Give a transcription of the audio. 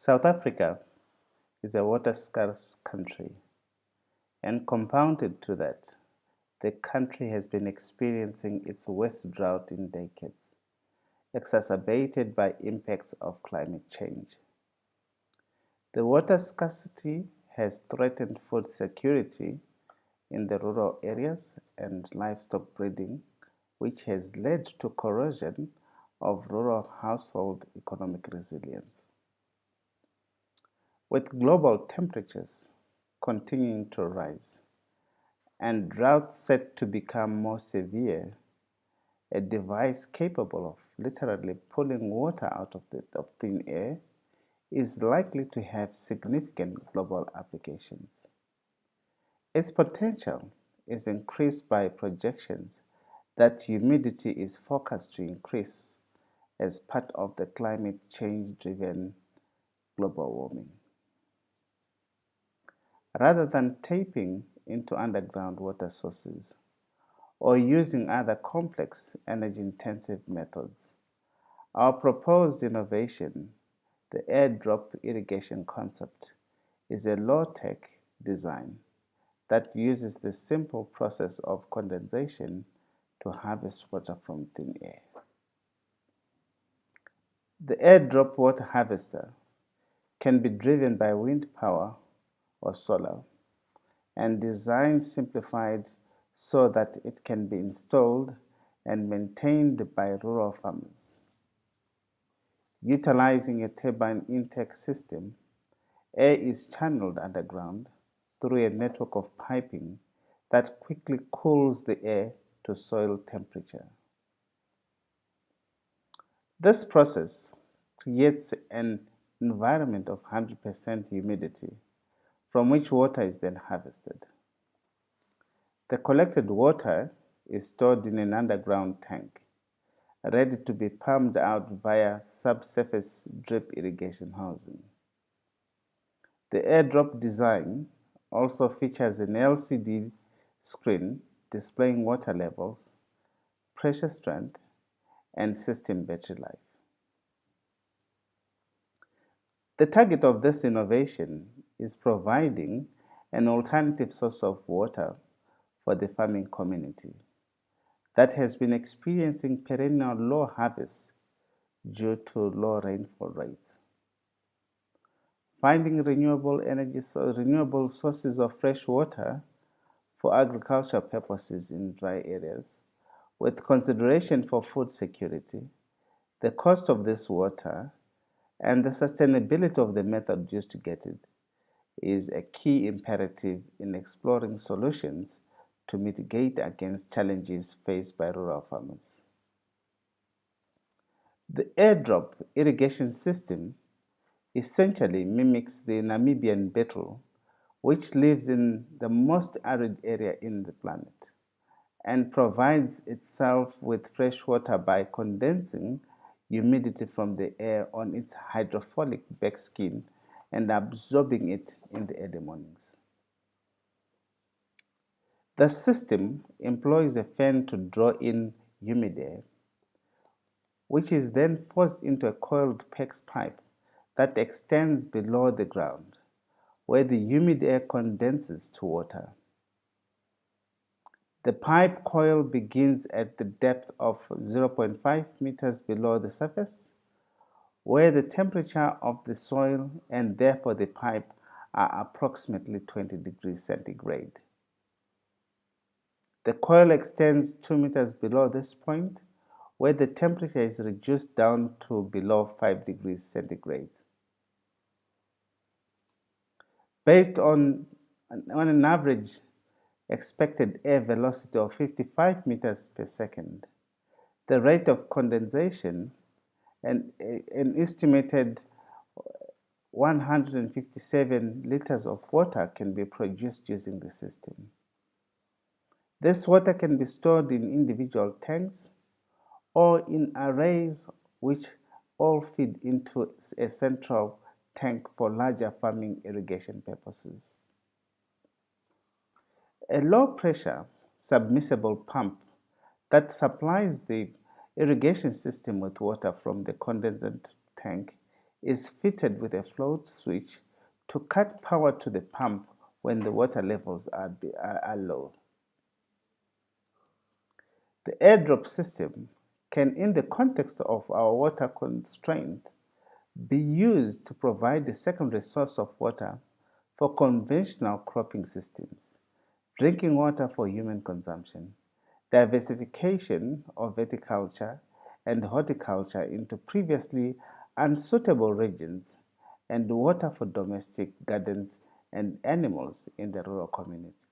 South Africa is a water-scarce country, and compounded to that, the country has been experiencing its worst drought in decades, exacerbated by impacts of climate change. The water scarcity has threatened food security in the rural areas and livestock breeding, which has led to corrosion of rural household economic resilience. With global temperatures continuing to rise and droughts set to become more severe, a device capable of literally pulling water out of thin air is likely to have significant global applications. Its potential is increased by projections that humidity is forecast to increase as part of the climate change-driven global warming. Rather than tapping into underground water sources or using other complex energy-intensive methods, our proposed innovation, the airdrop irrigation concept, is a low-tech design that uses the simple process of condensation to harvest water from thin air. The airdrop water harvester can be driven by wind power or solar, and design simplified so that it can be installed and maintained by rural farmers. Utilizing a turbine intake system, air is channeled underground through a network of piping that quickly cools the air to soil temperature. This process creates an environment of 100% humidity from which water is then harvested. The collected water is stored in an underground tank, ready to be pumped out via subsurface drip irrigation housing. The airdrop design also features an LCD screen displaying water levels, pressure strength, and system battery life. The target of this innovation is providing an alternative source of water for the farming community that has been experiencing perennial low harvests due to low rainfall rates. Finding renewable sources of fresh water for agricultural purposes in dry areas, with consideration for food security, the cost of this water, and the sustainability of the method used to get it, is a key imperative in exploring solutions to mitigate against challenges faced by rural farmers. The airdrop irrigation system essentially mimics the Namibian beetle, which lives in the most arid area in the planet and provides itself with fresh water by condensing humidity from the air on its hydrophilic back skin and absorbing it in the early mornings. The system employs a fan to draw in humid air, which is then forced into a coiled PEX pipe that extends below the ground, where the humid air condenses to water. The pipe coil begins at the depth of 0.5 meters below the surface, where the temperature of the soil and therefore the pipe are approximately 20 degrees centigrade. The coil extends 2 meters below this point, where the temperature is reduced down to below 5 degrees centigrade. Based on an average expected air velocity of 55 meters per second, the rate of condensation and an estimated 157 liters of water can be produced using the system. This water can be stored in individual tanks or in arrays which all feed into a central tank for larger farming irrigation purposes. A low-pressure submersible pump that supplies the irrigation system with water from the condensate tank is fitted with a float switch to cut power to the pump when the water levels are low. The airdrop system can, in the context of our water constraint, be used to provide a secondary source of water for conventional cropping systems, drinking water for human consumption, diversification of viticulture and horticulture into previously unsuitable regions, and water for domestic gardens and animals in the rural community.